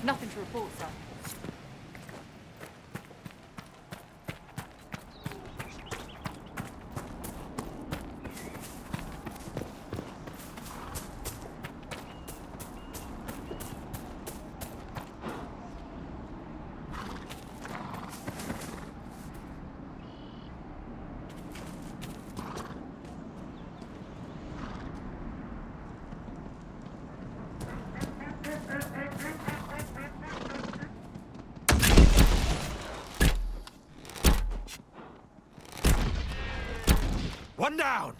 Nothing to report, sir. One down!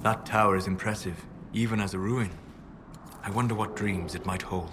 That tower is impressive, even as a ruin. I wonder what dreams it might hold.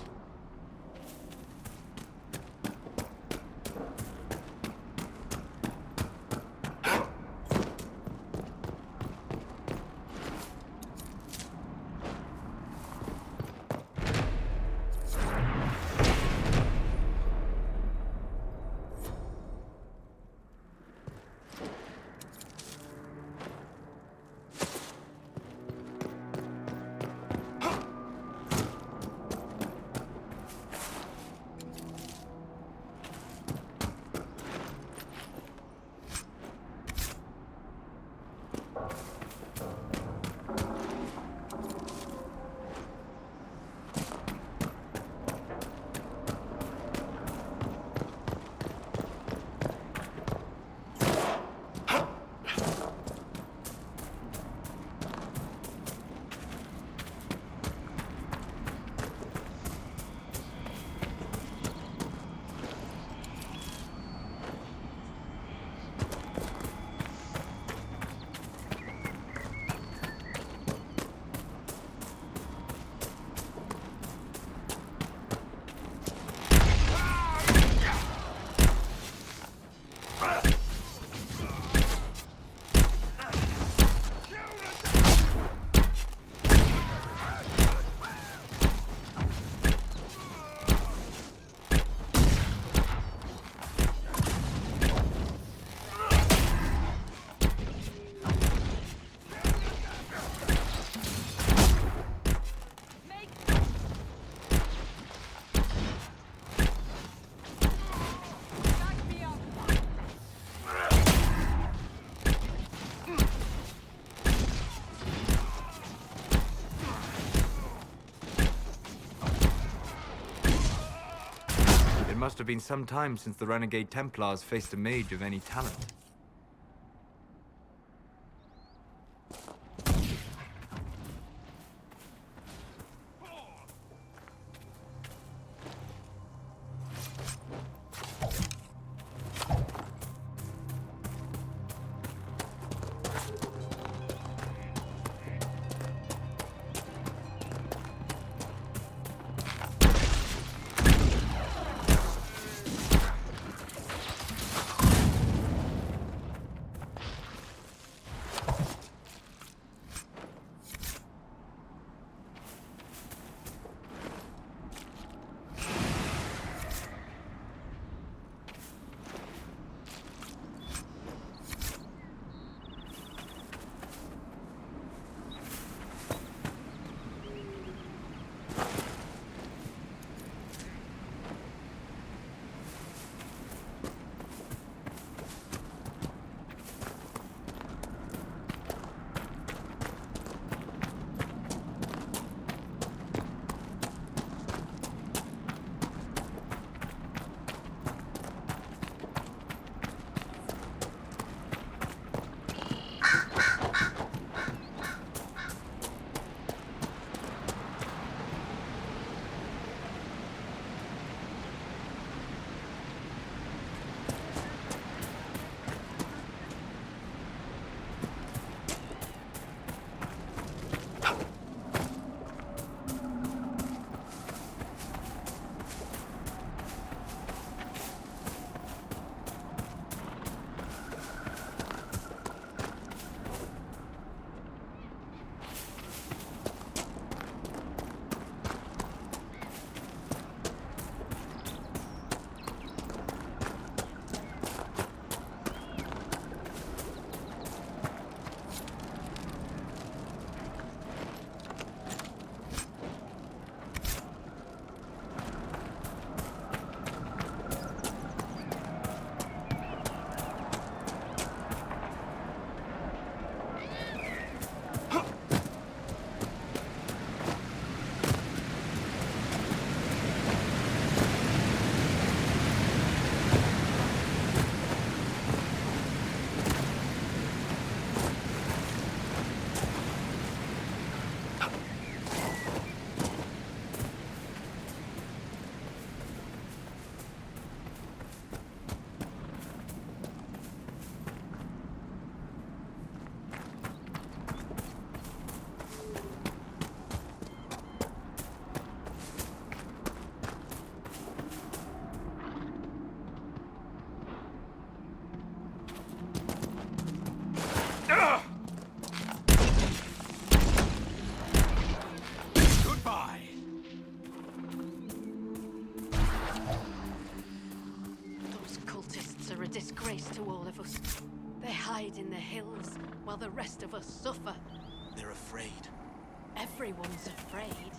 It must have been some time since the Renegade Templars faced a mage of any talent. disgrace to all of us. They hide in the hills while the rest of us suffer. They're afraid. Everyone's afraid.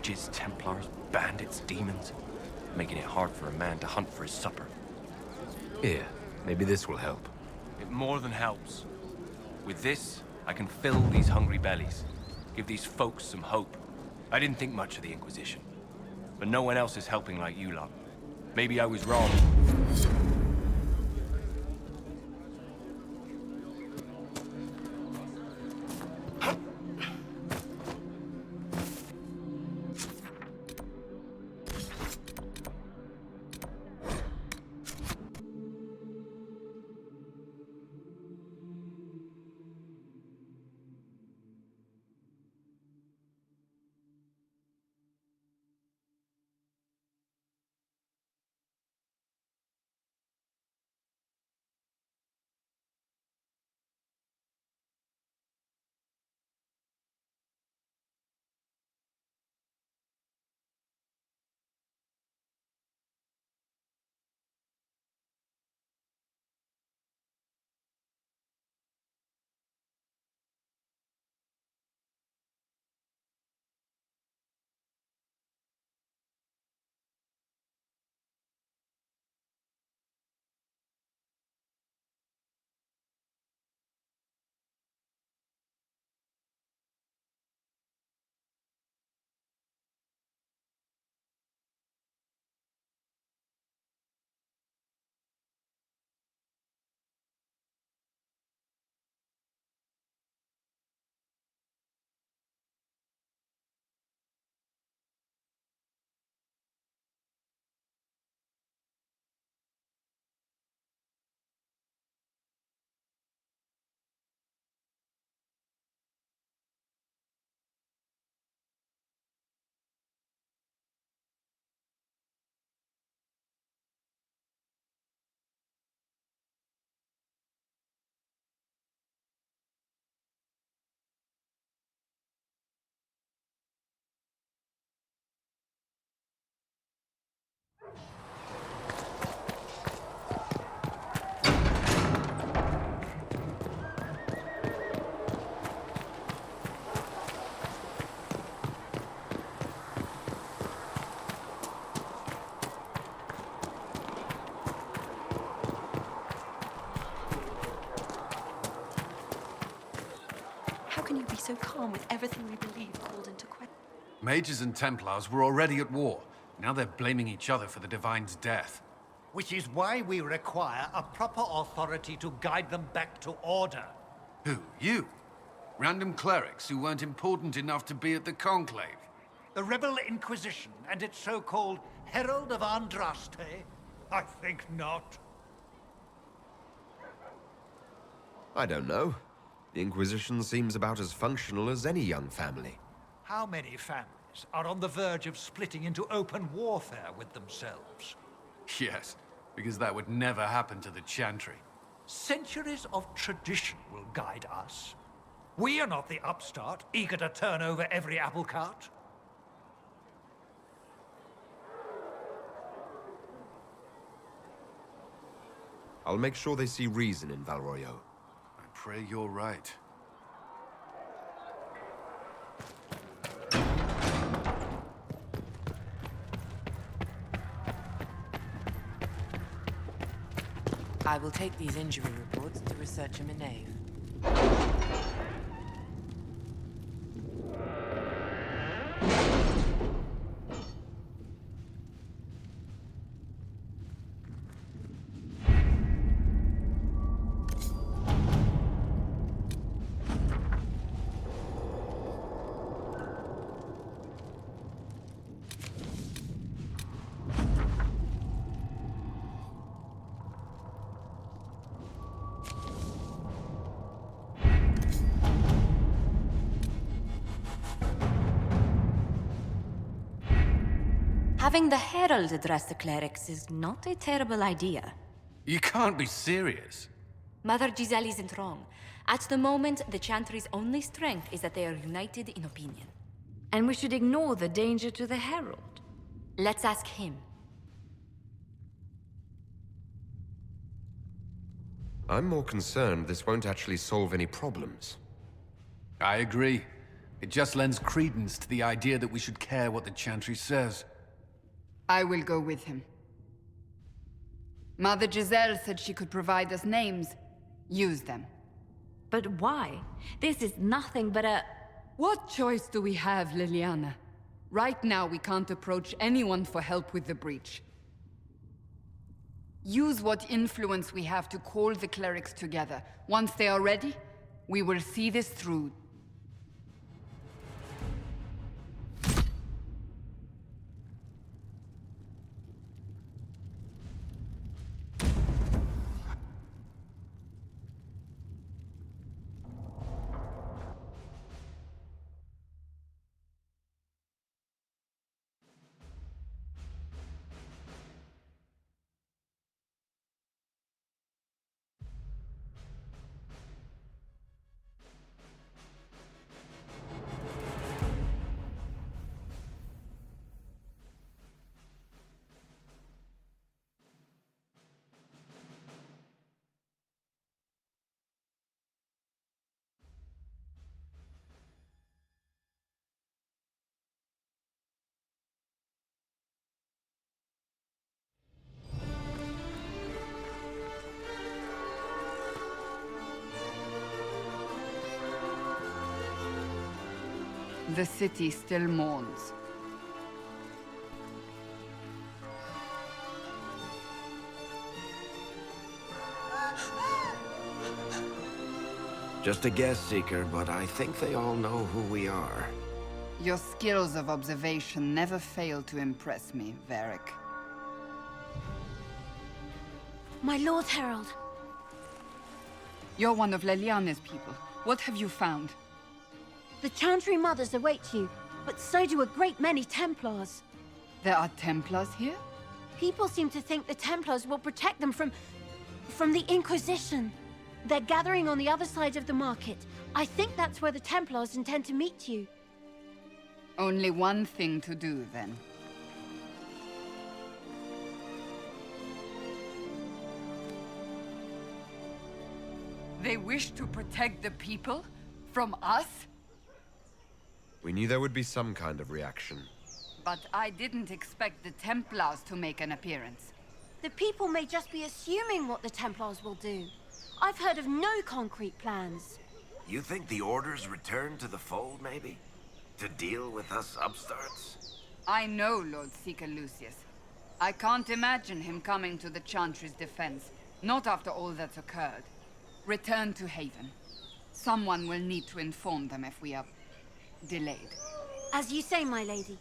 Mages, Templars, bandits, demons. Making it hard for a man to hunt for his supper. Here, maybe this will help. It more than helps. With this, I can fill these hungry bellies. Give these folks some hope. I didn't think much of the Inquisition. But no one else is helping like you lot. Maybe I was wrong. How can you be so calm with everything we believe called into question? Mages and Templars were already at war. Now they're blaming each other for the Divine's death. Which is why we require a proper authority to guide them back to order. Who? You? Random clerics who weren't important enough to be at the Conclave? The Rebel Inquisition and its so-called Herald of Andraste? I think not. I don't know. The Inquisition seems about as functional as any young family. How many families are on the verge of splitting into open warfare with themselves? Yes, because that would never happen to the Chantry. Centuries of tradition will guide us. We are not the upstart, eager to turn over every apple cart. I'll make sure they see reason in Valroyo. I pray you're right. I will take these injury reports to Researcher Minave. Having the Herald address the clerics is not a terrible idea. You can't be serious. Mother Giselle isn't wrong. At the moment, the Chantry's only strength is that they are united in opinion. And we should ignore the danger to the Herald. Let's ask him. I'm more concerned this won't actually solve any problems. I agree. It just lends credence to the idea that we should care what the Chantry says. I will go with him. Mother Giselle said she could provide us names. Use them. But why? This is nothing but a... What choice do we have, Liliana? Right now, we can't approach anyone for help with the breach. Use what influence we have to call the clerics together. Once they are ready, we will see this through. The city still mourns. Just a guess, Seeker, but I think they all know who we are. Your skills of observation never fail to impress me, Varric. My Lord Herald. You're one of Leliana's people. What have you found? The Chantry Mothers await you, but so do a great many Templars. There are Templars here? People seem to think the Templars will protect them from the Inquisition. They're gathering on the other side of the market. I think that's where the Templars intend to meet you. Only one thing to do, then. They wish to protect the people? From us? We knew there would be some kind of reaction. But I didn't expect the Templars to make an appearance. The people may just be assuming what the Templars will do. I've heard of no concrete plans. You think the Order's return to the fold, maybe? To deal with us upstarts? I know Lord Seeker Lucius. I can't imagine him coming to the Chantry's defense. Not after all that's occurred. Return to Haven. Someone will need to inform them if we are delayed. As you say, my lady.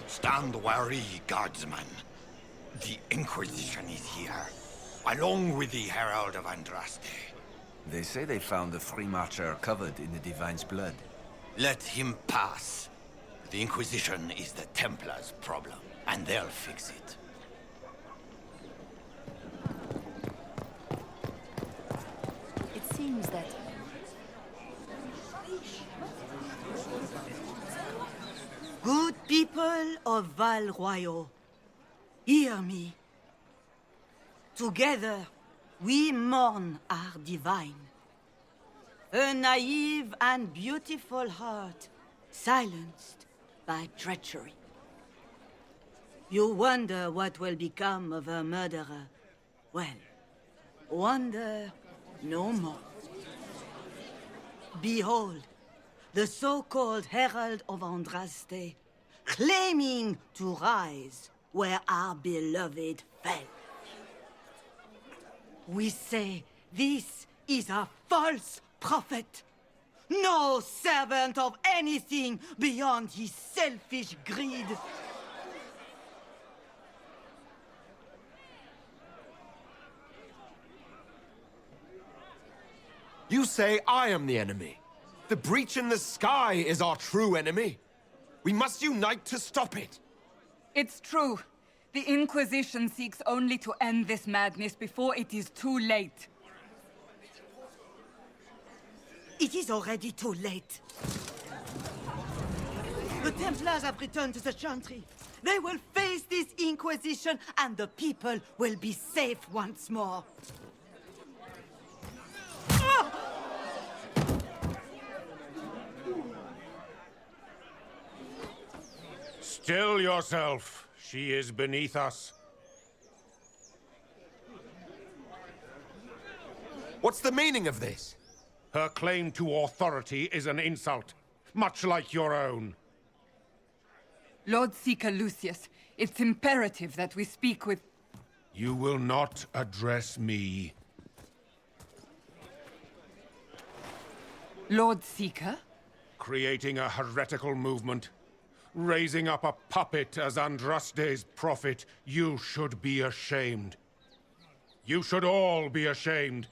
Stand wary, guardsman. The Inquisition is here, along with the Herald of Andraste. They say they found the Free Marcher covered in the Divine's blood. Let him pass. The Inquisition is the Templars' problem, and they'll fix it. It seems that... Good people of Val Royal, hear me. Together, we mourn our divine. A naive and beautiful heart, silenced by treachery. You wonder what will become of a murderer. Well, wonder no more. Behold, the so-called Herald of Andraste, claiming to rise where our beloved fell. We say this is a false prophet. No servant of anything beyond his selfish greed. You say I am the enemy. The breach in the sky is our true enemy. We must unite to stop it. It's true. The Inquisition seeks only to end this madness before it is too late. It is already too late. The Templars have returned to the Chantry. They will face this Inquisition, and the people will be safe once more. Still yourself. She is beneath us. What's the meaning of this? Her claim to authority is an insult, much like your own. Lord Seeker Lucius, it's imperative that we speak with... You will not address me. Lord Seeker? Creating a heretical movement. Raising up a puppet as Andraste's prophet. You should be ashamed. You should all be ashamed.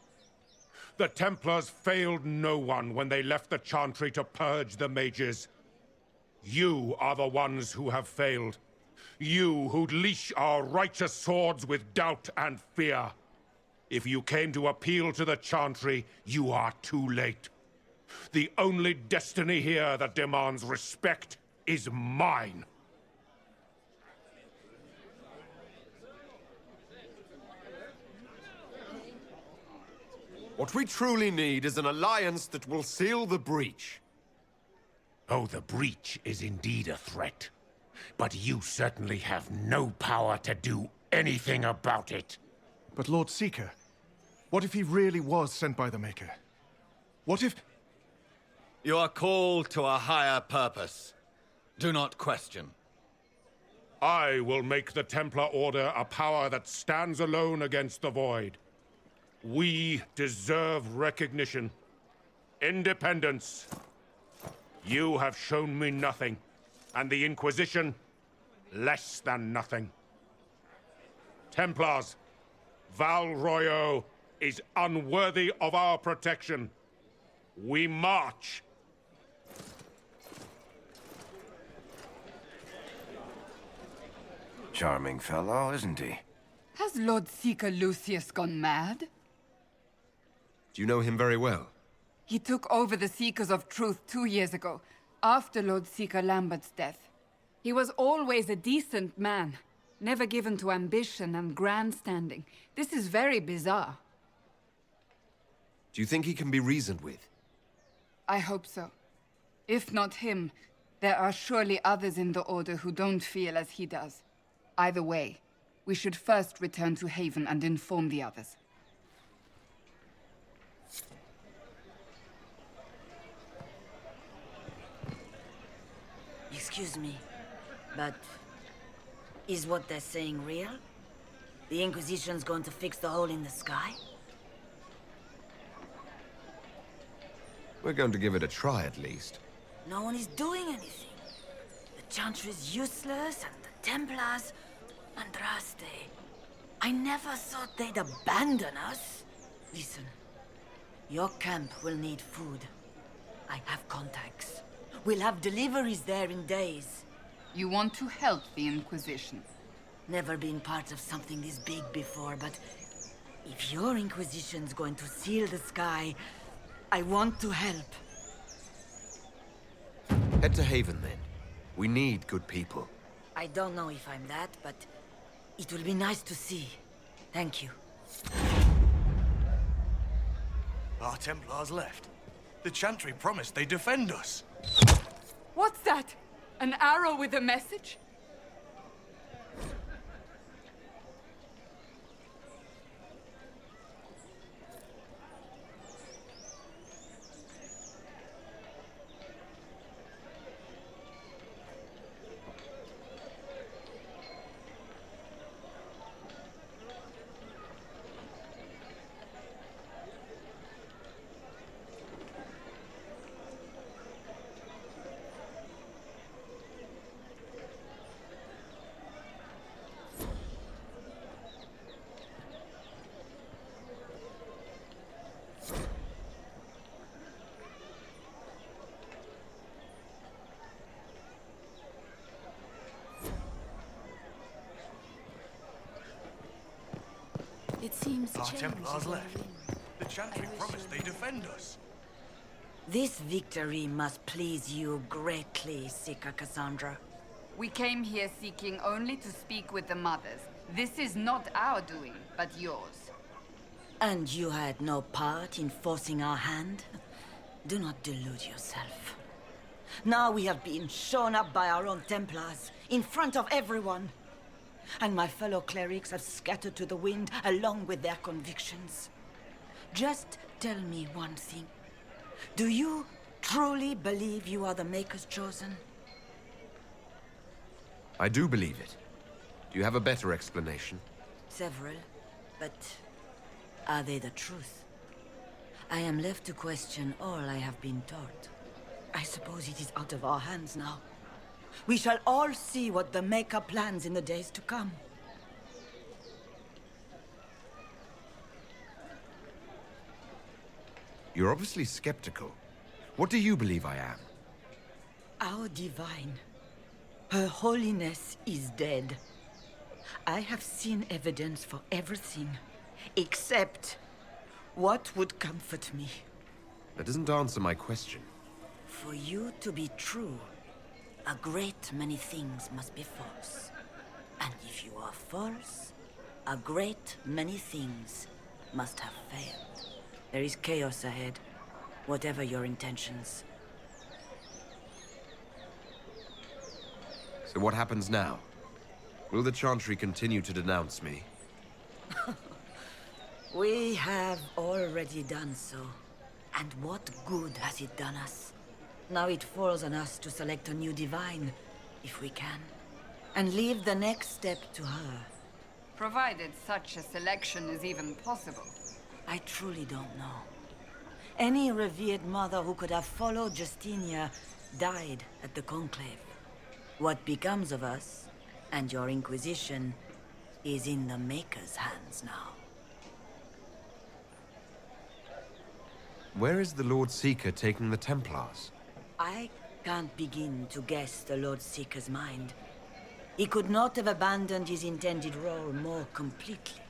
The Templars failed no one when they left the Chantry to purge the mages. You are the ones who have failed. You who'd leash our righteous swords with doubt and fear. If you came to appeal to the Chantry, you are too late. The only destiny here that demands respect is mine. What we truly need is an alliance that will seal the breach. Oh, the breach is indeed a threat. But you certainly have no power to do anything about it. But Lord Seeker, what if he really was sent by the Maker? What if... You are called to a higher purpose. Do not question. I will make the Templar Order a power that stands alone against the Void. We deserve recognition. Independence. You have shown me nothing, and the Inquisition, less than nothing. Templars, Val Royeaux is unworthy of our protection. We march. Charming fellow, isn't he? Has Lord Seeker Lucius gone mad? Do you know him very well? He took over the Seekers of Truth 2 years ago, after Lord Seeker Lambert's death. He was always a decent man, never given to ambition and grandstanding. This is very bizarre. Do you think he can be reasoned with? I hope so. If not him, there are surely others in the Order who don't feel as he does. Either way, we should first return to Haven and inform the others. Excuse me, but is what they're saying real? The Inquisition's going to fix the hole in the sky? We're going to give it a try, at least. No one is doing anything. The Chantry's useless, and the Templars... Andraste... I never thought they'd abandon us. Listen, your camp will need food. I have contacts. We'll have deliveries there in days. You want to help the Inquisition? Never been part of something this big before, but... if your Inquisition's going to seal the sky, I want to help. Head to Haven, then. We need good people. I don't know if I'm that, but... it will be nice to see. Thank you. Our Templars left. The Chantry promised they'd defend us. What's that? An arrow with a message? It seems Our change Templars is left. in. The Chantry promised they defend us. This victory must please you greatly, Seeker Cassandra. We came here seeking only to speak with the mothers. This is not our doing, but yours. And you had no part in forcing our hand? Do not delude yourself. Now we have been shown up by our own Templars, in front of everyone. And my fellow clerics have scattered to the wind along with their convictions. Just tell me one thing. Do you truly believe you are the Maker's chosen? I do believe it. Do you have a better explanation? Several, but are they the truth? I am left to question all I have been taught. I suppose it is out of our hands now. We shall all see what the Maker plans in the days to come. You're obviously skeptical. What do you believe I am? Our divine, Her Holiness is dead. I have seen evidence for everything, except what would comfort me. That doesn't answer my question. For you to be true, a great many things must be false. And if you are false, a great many things must have failed. There is chaos ahead, whatever your intentions. So what happens now? Will the Chantry continue to denounce me? We have already done so. And what good has it done us? Now it falls on us to select a new divine, if we can. And leave the next step to her. Provided such a selection is even possible. I truly don't know. Any revered mother who could have followed Justinia died at the Conclave. What becomes of us, and your Inquisition, is in the Maker's hands now. Where is the Lord Seeker taking the Templars? I can't begin to guess the Lord Seeker's mind. He could not have abandoned his intended role more completely.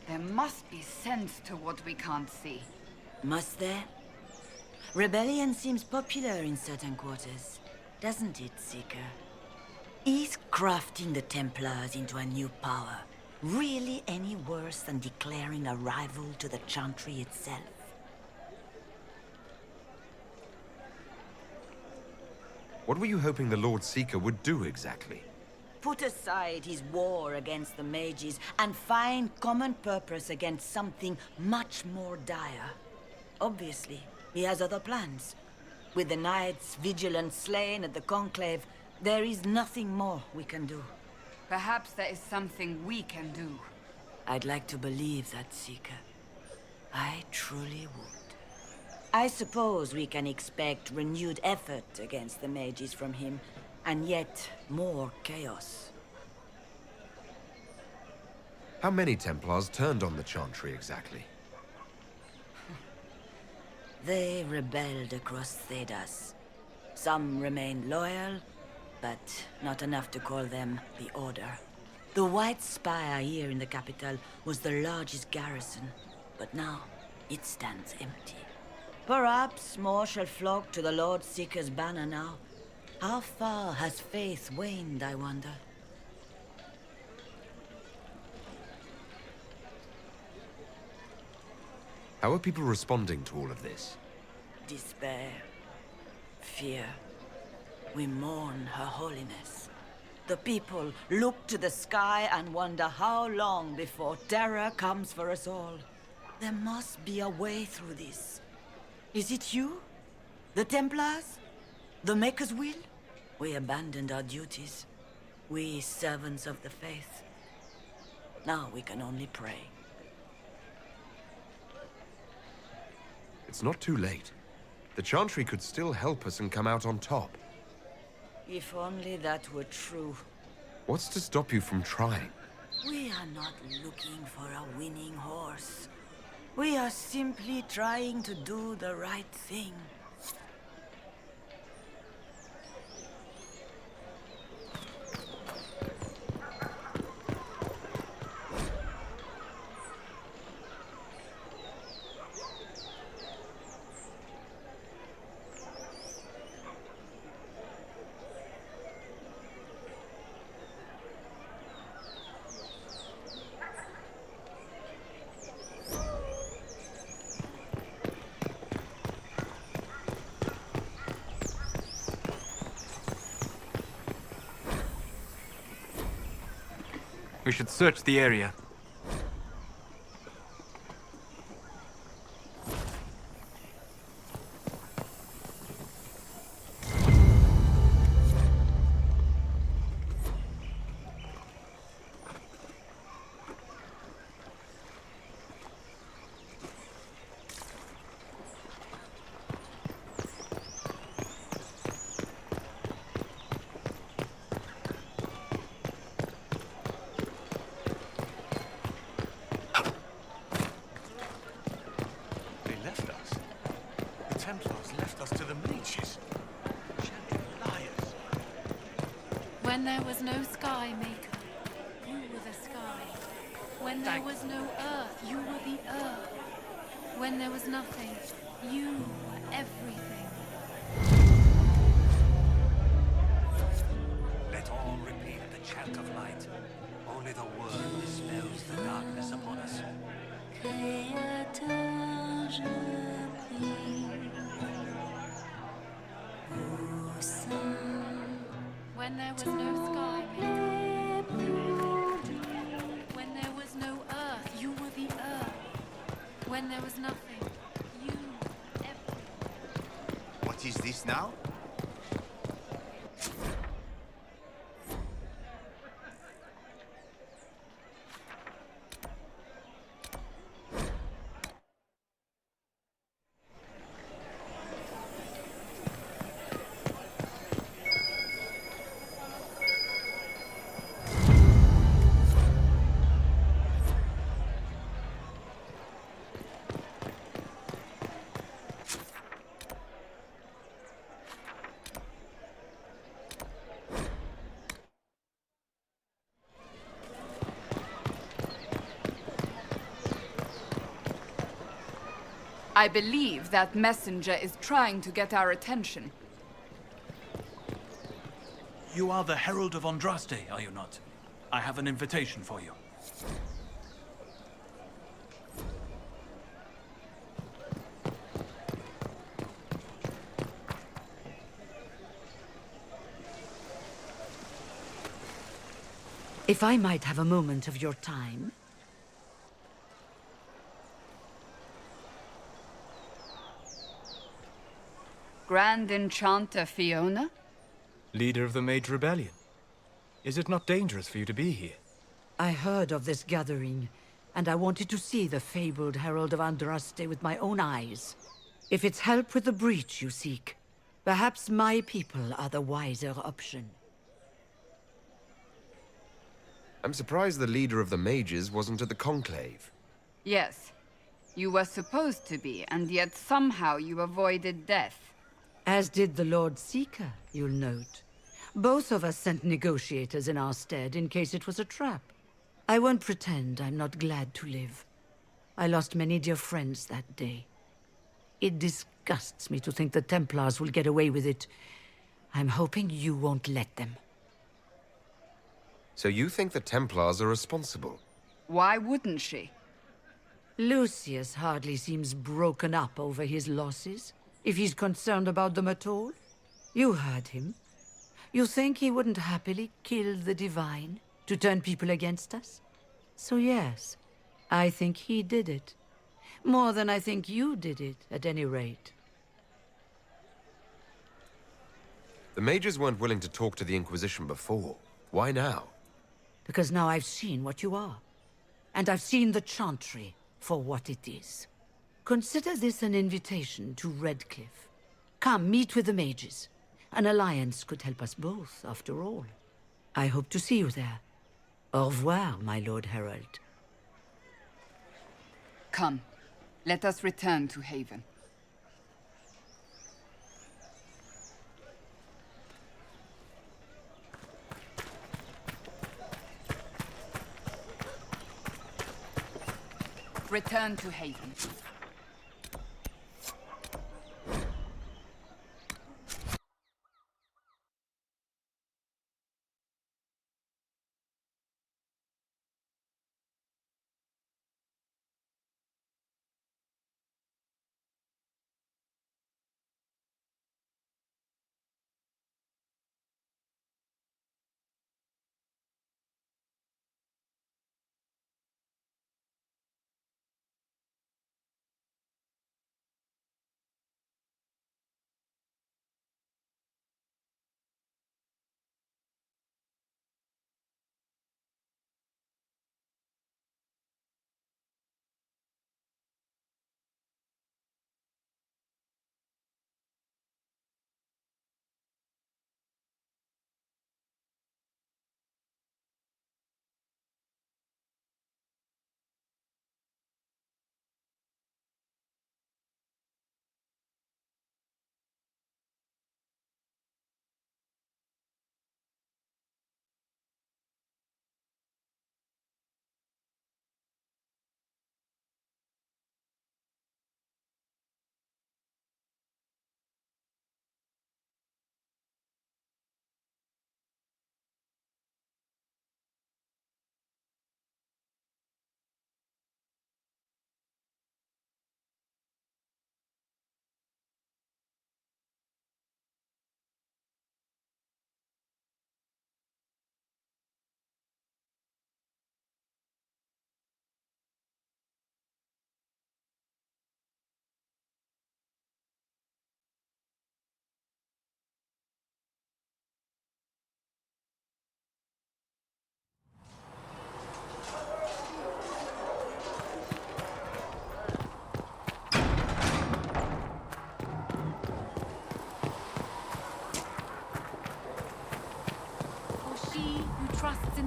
There must be sense to what we can't see. Must there? Rebellion seems popular in certain quarters, doesn't it, Seeker? Is crafting the Templars into a new power really any worse than declaring a rival to the Chantry itself? What were you hoping the Lord Seeker would do exactly? Put aside his war against the mages and find common purpose against something much more dire. Obviously, he has other plans. With the knights vigilant slain at the Conclave, there is nothing more we can do. Perhaps there is something we can do. I'd like to believe that, Seeker. I truly would. I suppose we can expect renewed effort against the mages from him, and yet more chaos. How many Templars turned on the Chantry exactly? They rebelled across Thedas. Some remained loyal, but not enough to call them the Order. The White Spire here in the capital was the largest garrison, but now it stands empty. Perhaps more shall flock to the Lord Seeker's banner now. How far has faith waned, I wonder? How are people responding to all of this? Despair. Fear. We mourn Her Holiness. The people look to the sky and wonder how long before terror comes for us all. There must be a way through this. Is it you? The Templars? The Maker's will? We abandoned our duties. We servants of the faith. Now we can only pray. It's not too late. The Chantry could still help us and come out on top. If only that were true. What's to stop you from trying? We are not looking for a winning horse. We are simply trying to do the right thing. We should search the area. They left us. The Templars left us to the mages. Chantry liars. When there was no sky, Maker, you were the sky. When there was no earth, you were the earth. When there was nothing, you were everything. Let all repeat the chant of light. Only the word dispels the darkness upon us. Créateur, je prie. Ô Saint, When there was no sky, Maker. When there was no earth, you were the earth. When there was nothing, you were everything. What is this now? I believe that messenger is trying to get our attention. You are the Herald of Andraste, are you not? I have an invitation for you. If I might have a moment of your time. Grand Enchanter Fiona? Leader of the Mage Rebellion. Is it not dangerous for you to be here? I heard of this gathering, and I wanted to see the fabled Herald of Andraste with my own eyes. If it's help with the breach you seek, perhaps my people are the wiser option. I'm surprised the leader of the mages wasn't at the conclave. Yes. You were supposed to be, and yet somehow you avoided death. As did the Lord Seeker, you'll note. Both of us sent negotiators in our stead in case it was a trap. I won't pretend I'm not glad to live. I lost many dear friends that day. It disgusts me to think the Templars will get away with it. I'm hoping you won't let them. So you think the Templars are responsible? Why wouldn't she? Lucius hardly seems broken up over his losses, if he's concerned about them at all. You heard him. You think he wouldn't happily kill the Divine to turn people against us? So yes, I think he did it. More than I think you did it, at any rate. The mages weren't willing to talk to the Inquisition before. Why now? Because now I've seen what you are. And I've seen the Chantry for what it is. Consider this an invitation to Redcliffe. Come, meet with the mages. An alliance could help us both, after all. I hope to see you there. Au revoir, my Lord Herald. Come, let us return to Haven. Return to Haven.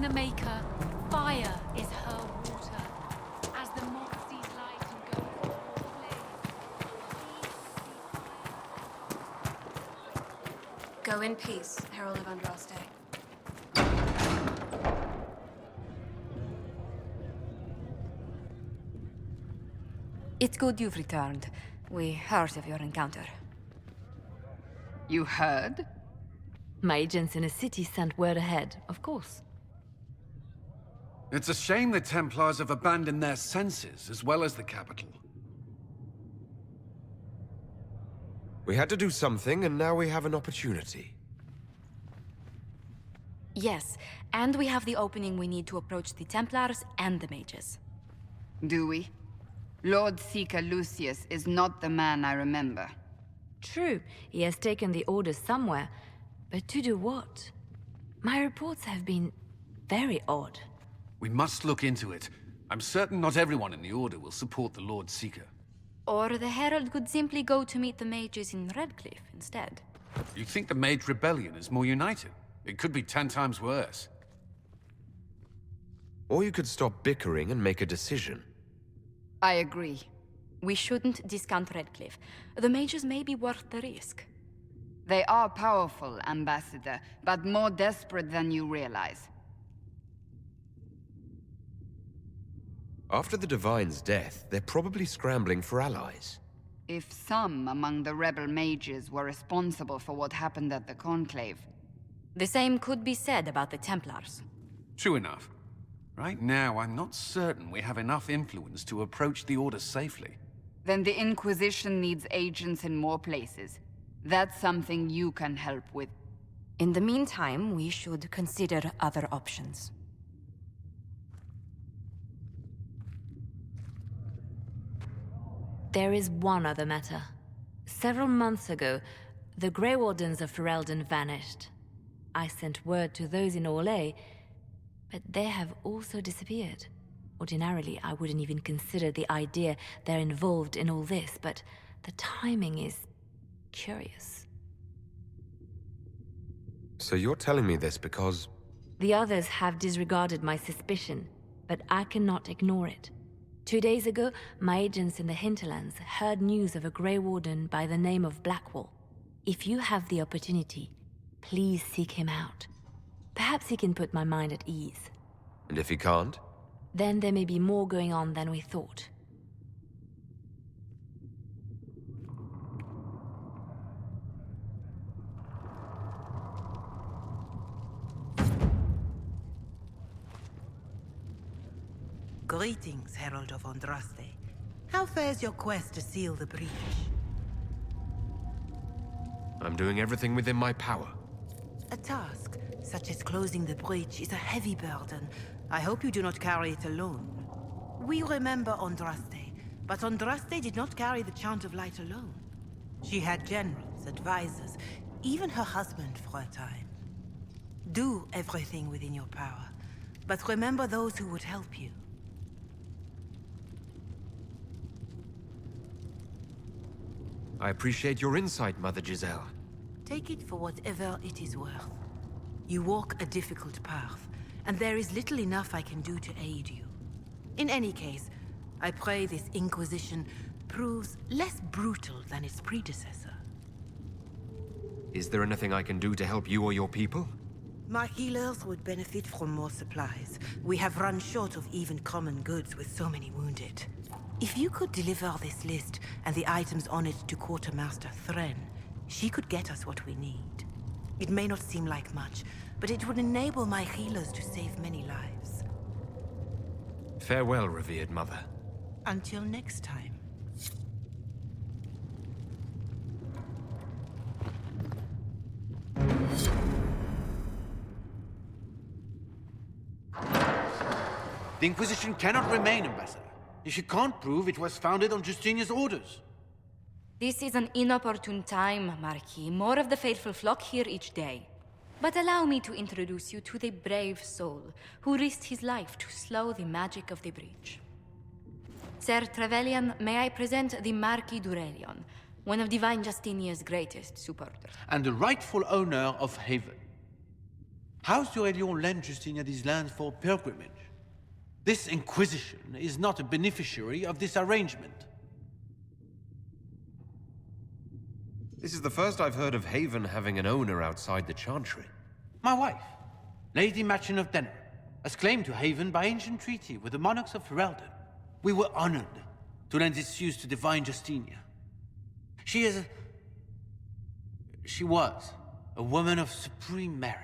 in the Maker. Fire is her water. As the moth sees light and goes before the flame. Go in peace, Herald of Andraste. It's good you've returned. We heard of your encounter. You heard? My agents in a city sent word ahead, of course. It's a shame the Templars have abandoned their senses, as well as the capital. We had to do something, and now we have an opportunity. Yes, and we have the opening we need to approach the Templars and the mages. Do we? Lord Seeker Lucius is not the man I remember. True, he has taken the orders somewhere, but to do what? My reports have been very odd. We must look into it. I'm certain not everyone in the Order will support the Lord Seeker. Or the Herald could simply go to meet the mages in Redcliffe instead. You think the Mage Rebellion is more united? It could be 10 times worse. Or you could stop bickering and make a decision. I agree. We shouldn't discount Redcliffe. The mages may be worth the risk. They are powerful, Ambassador, but more desperate than you realize. After the Divine's death, they're probably scrambling for allies. If some among the rebel mages were responsible for what happened at the Conclave... The same could be said about the Templars. True enough. Right now, I'm not certain we have enough influence to approach the Order safely. Then the Inquisition needs agents in more places. That's something you can help with. In the meantime, we should consider other options. There is one other matter. Several months ago, the Grey Wardens of Ferelden vanished. I sent word to those in Orlais, but they have also disappeared. Ordinarily, I wouldn't even consider the idea they're involved in all this, but the timing is curious. So you're telling me this because... The others have disregarded my suspicion, but I cannot ignore it. 2 days ago, my agents in the hinterlands heard news of a Grey Warden by the name of Blackwall. If you have the opportunity, please seek him out. Perhaps he can put my mind at ease. And if he can't? Then there may be more going on than we thought. Greetings, Herald of Andraste. How fares your quest to seal the breach? I'm doing everything within my power. A task, such as closing the breach, is a heavy burden. I hope you do not carry it alone. We remember Andraste, but Andraste did not carry the Chant of Light alone. She had generals, advisors, even her husband for a time. Do everything within your power, but remember those who would help you. I appreciate your insight, Mother Giselle. Take it for whatever it is worth. You walk a difficult path, and there is little enough I can do to aid you. In any case, I pray this Inquisition proves less brutal than its predecessor. Is there anything I can do to help you or your people? My healers would benefit from more supplies. We have run short of even common goods with so many wounded. If you could deliver this list and the items on it to Quartermaster Thren, she could get us what we need. It may not seem like much, but it would enable my healers to save many lives. Farewell, revered mother. Until next time. The Inquisition cannot remain, Ambassador, if you can't prove it was founded on Justinian's orders. This is an inopportune time, Marquis. More of the faithful flock here each day. But allow me to introduce you to the brave soul who risked his life to slow the magic of the breach. Sir Trevelyan, may I present the Marquis Durelion, one of Divine Justinia's greatest supporters. And the rightful owner of Haven. House d'Aurelion lent Justinia these lands for pilgrimage. This Inquisition is not a beneficiary of this arrangement. This is the first I've heard of Haven having an owner outside the Chantry. My wife, Lady Machin of Denner, has claimed to Haven by ancient treaty with the monarchs of Ferelden. We were honored to lend its use to divine Justinia. She was a woman of supreme merit.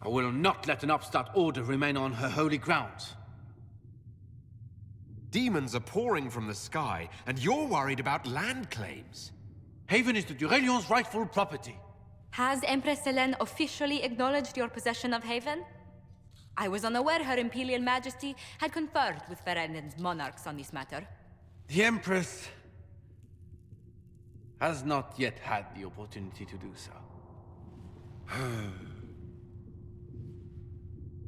I will not let an upstart order remain on her holy grounds. Demons are pouring from the sky, and you're worried about land claims. Haven is the Durelion's rightful property. Has Empress Selene officially acknowledged your possession of Haven? I was unaware Her Imperial Majesty had conferred with Ferelden's monarchs on this matter. The Empress has not yet had the opportunity to do so.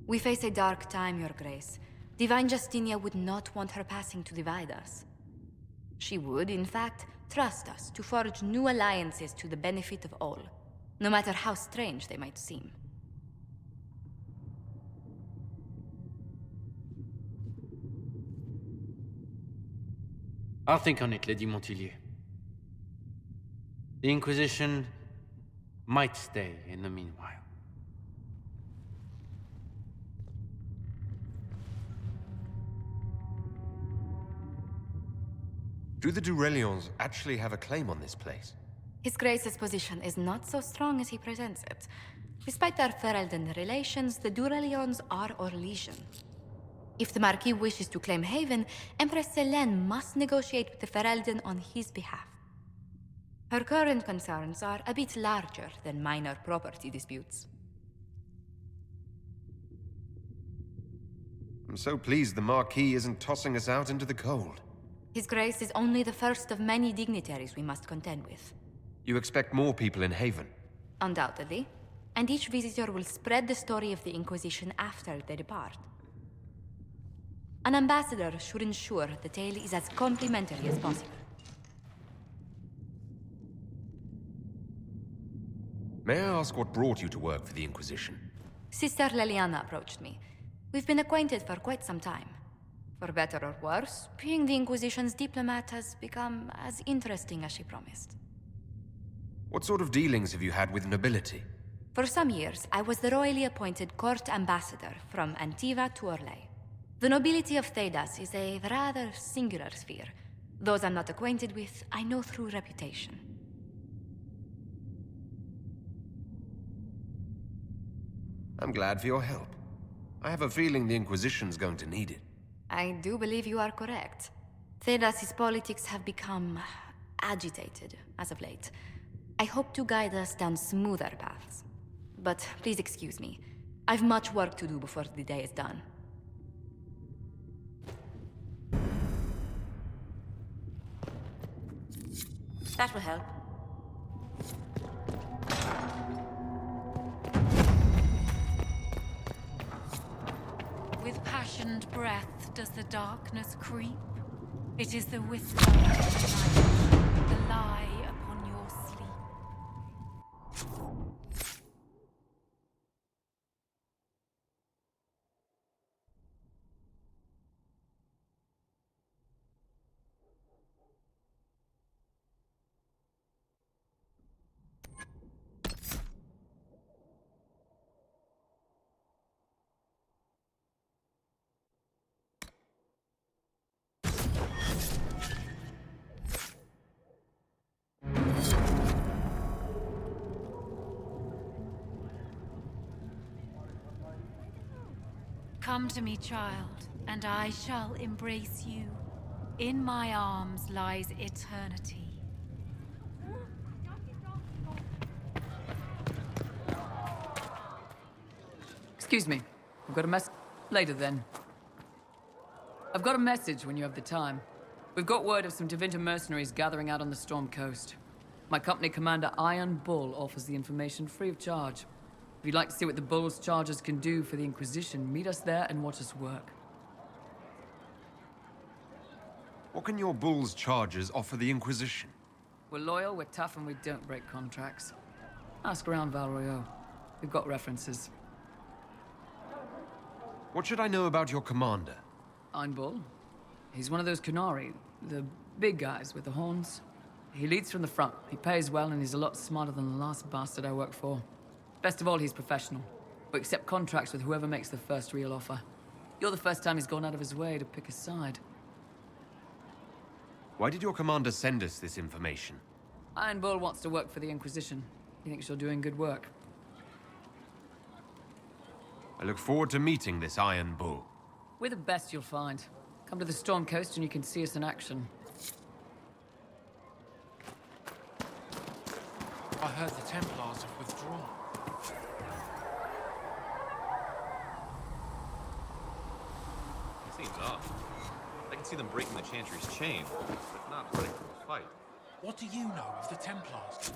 We face a dark time, Your Grace. Divine Justinia would not want her passing to divide us. She would, in fact, trust us to forge new alliances to the benefit of all, no matter how strange they might seem. I'll think on it, Lady Montilyet. The Inquisition might stay in the meanwhile. Do the Durelions actually have a claim on this place? His Grace's position is not so strong as he presents it. Despite our Ferelden relations, the Durelions are our legion. If the Marquis wishes to claim Haven, Empress Selene must negotiate with the Ferelden on his behalf. Her current concerns are a bit larger than minor property disputes. I'm so pleased the Marquis isn't tossing us out into the cold. His Grace is only the first of many dignitaries we must contend with. You expect more people in Haven? Undoubtedly. And each visitor will spread the story of the Inquisition after they depart. An ambassador should ensure the tale is as complimentary as possible. May I ask what brought you to work for the Inquisition? Sister Leliana approached me. We've been acquainted for quite some time. For better or worse, being the Inquisition's diplomat has become as interesting as she promised. What sort of dealings have you had with nobility? For some years, I was the royally appointed court ambassador from Antiva to Orlais. The nobility of Thedas is a rather singular sphere. Those I'm not acquainted with, I know through reputation. I'm glad for your help. I have a feeling the Inquisition's going to need it. I do believe you are correct. Thedas's politics have become agitated as of late. I hope to guide us down smoother paths. But please excuse me. I've much work to do before the day is done. That will help. With passioned breath does the darkness creep. It is the whisper of the night, the lie upon your sleep. Come to me, child, and I shall embrace you. In my arms lies eternity. Excuse me. I've got a mess... Later, then. I've got a message when you have the time. We've got word of some Tevinter mercenaries gathering out on the Storm Coast. My company commander, Iron Bull, offers the information free of charge. If you'd like to see what the Bull's charges can do for the Inquisition, meet us there and watch us work. What can your Bull's charges offer the Inquisition? We're loyal, we're tough, and we don't break contracts. Ask around Val Royeaux. We've got references. What should I know about your commander? Einball. He's one of those Kunari, the big guys with the horns. He leads from the front, he pays well, and he's a lot smarter than the last bastard I worked for. Best of all, he's professional. We accept contracts with whoever makes the first real offer. You're the first time he's gone out of his way to pick a side. Why did your commander send us this information? Einball wants to work for the Inquisition. He thinks you're doing good work. I look forward to meeting this Iron Bull. We're the best you'll find. Come to the Storm Coast and you can see us in action. I heard the Templars have withdrawn. Seems off. I can see them breaking the Chantry's chain, but not ready for a fight. What do you know of the Templars?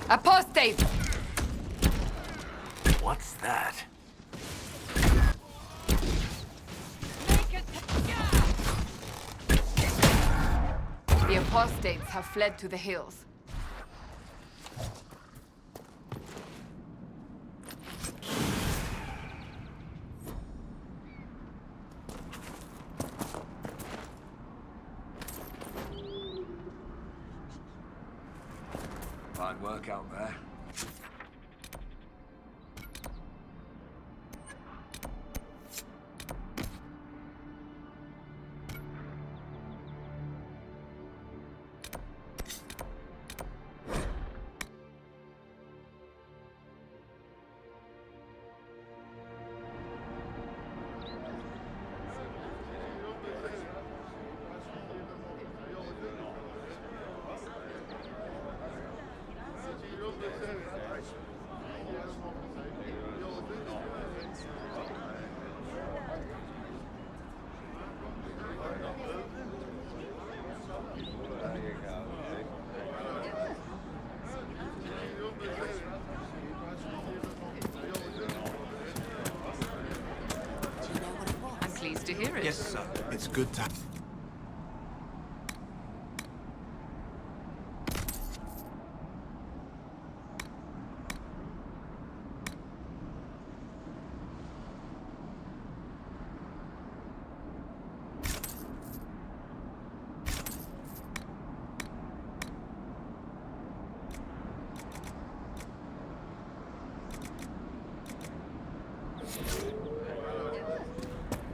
Apostate! What's that? The apostates have fled to the hills. Fine work out there. to hear it. Yes, sir. It's good to...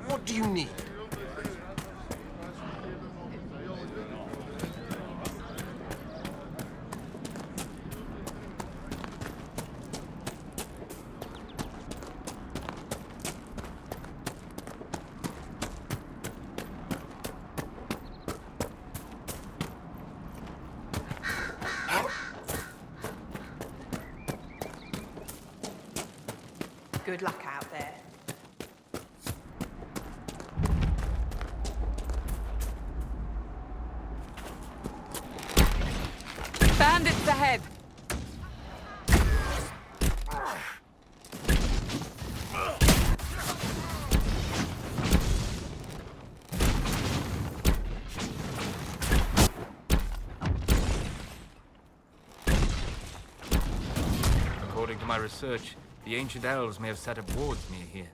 What do you need? Good luck out there. Bandits ahead! According to my research, the ancient elves may have set up wards near here.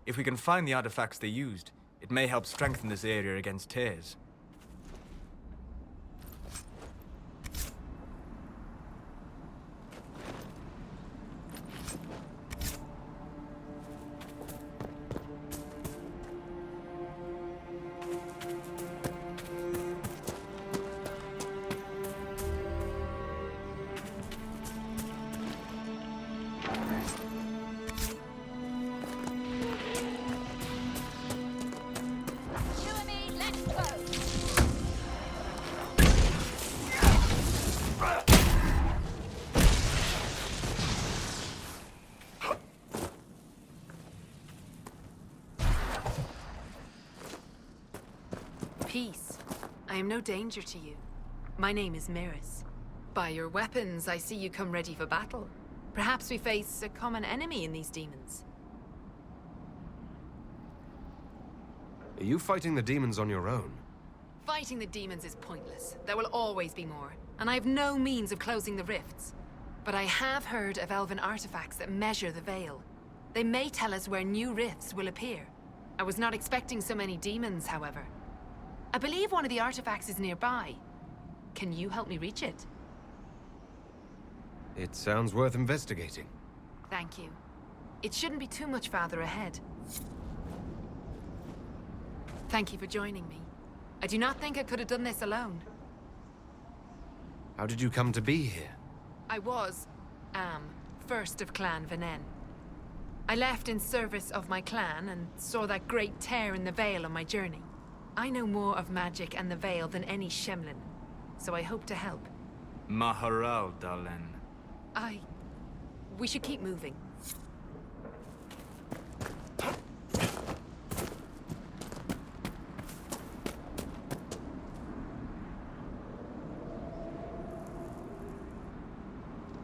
If we can find the artifacts they used, it may help strengthen this area against tears. Peace. I am no danger to you. My name is Miris. By your weapons, I see you come ready for battle. Perhaps we face a common enemy in these demons. Are you fighting the demons on your own? Fighting the demons is pointless. There will always be more, and I have no means of closing the rifts. But I have heard of elven artifacts that measure the veil. They may tell us where new rifts will appear. I was not expecting so many demons, however. I believe one of the artifacts is nearby. Can you help me reach it? It sounds worth investigating. Thank you. It shouldn't be too much farther ahead. Thank you for joining me. I do not think I could have done this alone. How did you come to be here? I am, first of Clan Venen. I left in service of my clan and saw that great tear in the Veil on my journey. I know more of magic and the Veil than any Shemlin, so I hope to help. Maharal, Dalen. We should keep moving.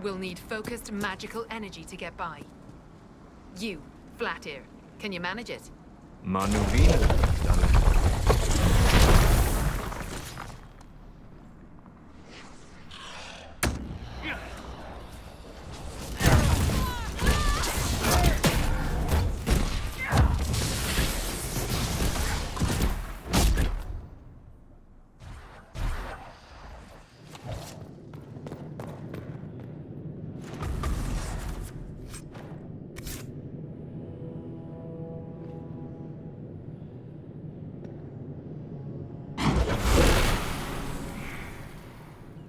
We'll need focused magical energy to get by. You, Flatear, can you manage it? Manuvina, Dalen.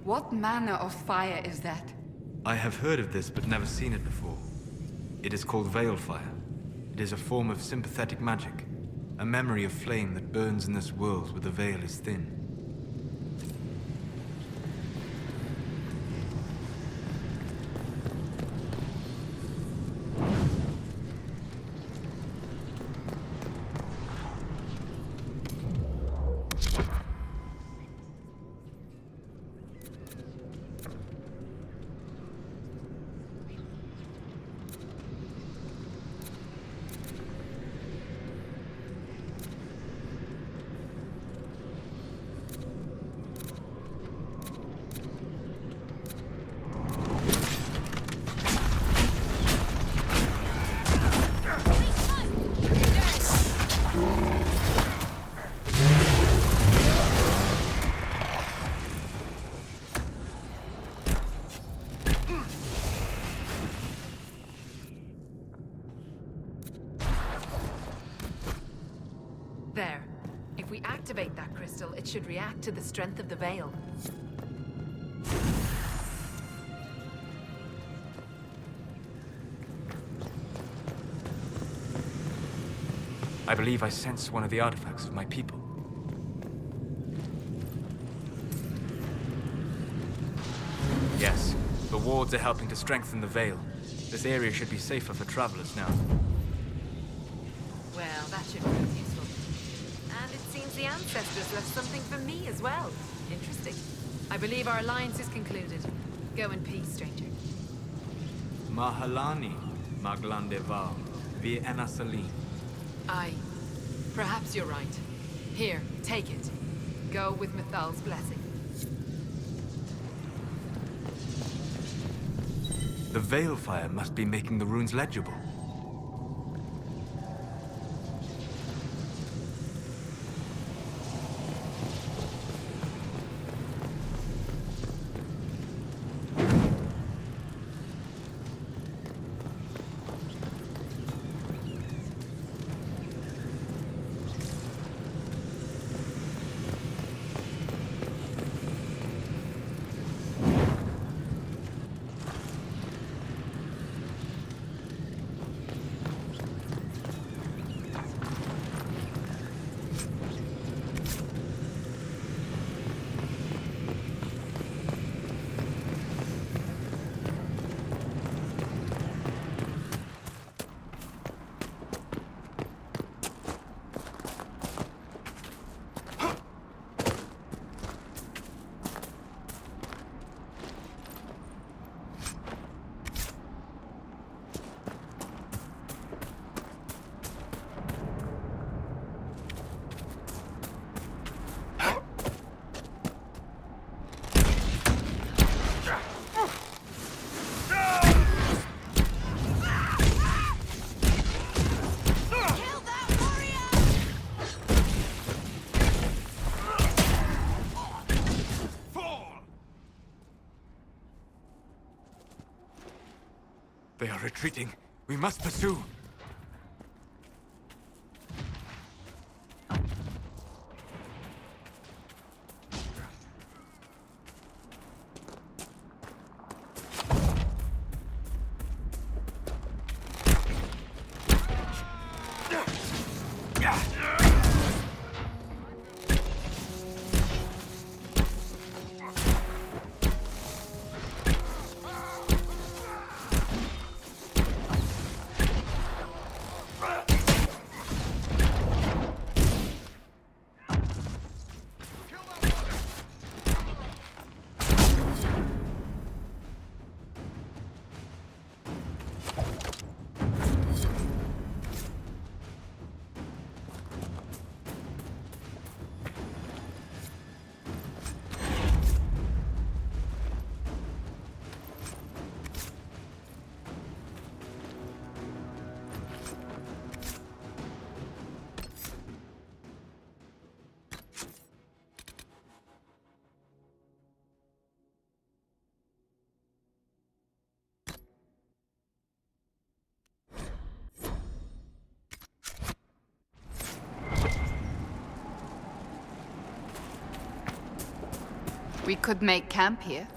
What manner of fire is that? I have heard of this, but never seen it before. It is called Veil Fire. It is a form of sympathetic magic. A memory of flame that burns in this world where the veil is thin. There. If we activate that crystal, it should react to the strength of the veil. I believe I sense one of the artifacts of my people. Yes, the wards are helping to strengthen the veil. This area should be safer for travelers now. Well, that should prove useful. And it seems the ancestors left something for me as well. Interesting. I believe our alliance is concluded. Go in peace, stranger. Mahalani, Maglandeval, vi Enasalim. Aye. Perhaps you're right. Here, take it. Go with Mithal's blessing. The veil fire must be making the runes legible. They are retreating. We must pursue. We could make camp here.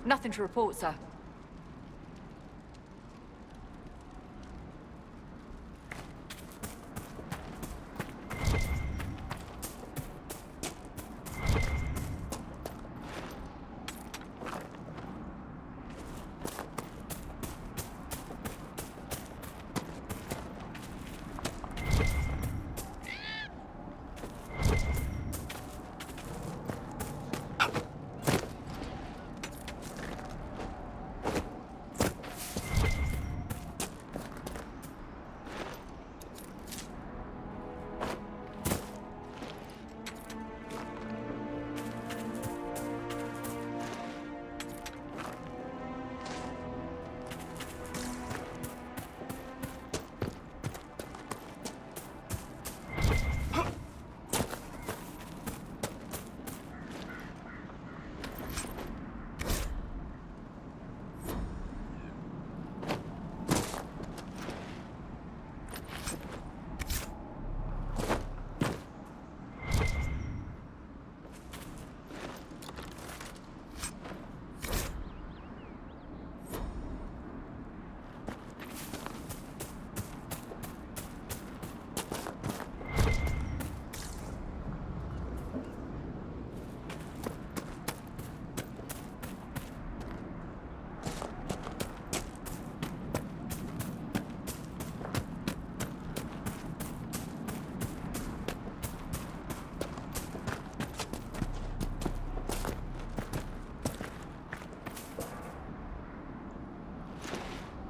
Nothing to report, sir.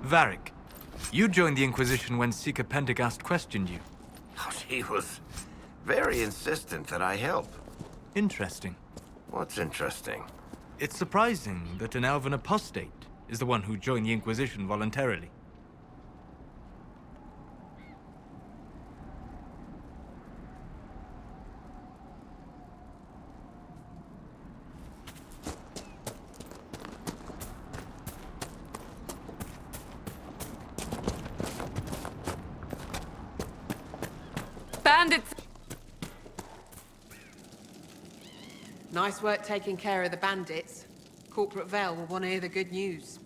Varric, you joined the Inquisition when Seeker Pendergast questioned you. Oh, she was very insistent that I help. Interesting. What's interesting? It's surprising that an elven apostate is the one who joined the Inquisition voluntarily. Bandits! Nice work taking care of the bandits. Corporate Vale will want to hear the good news.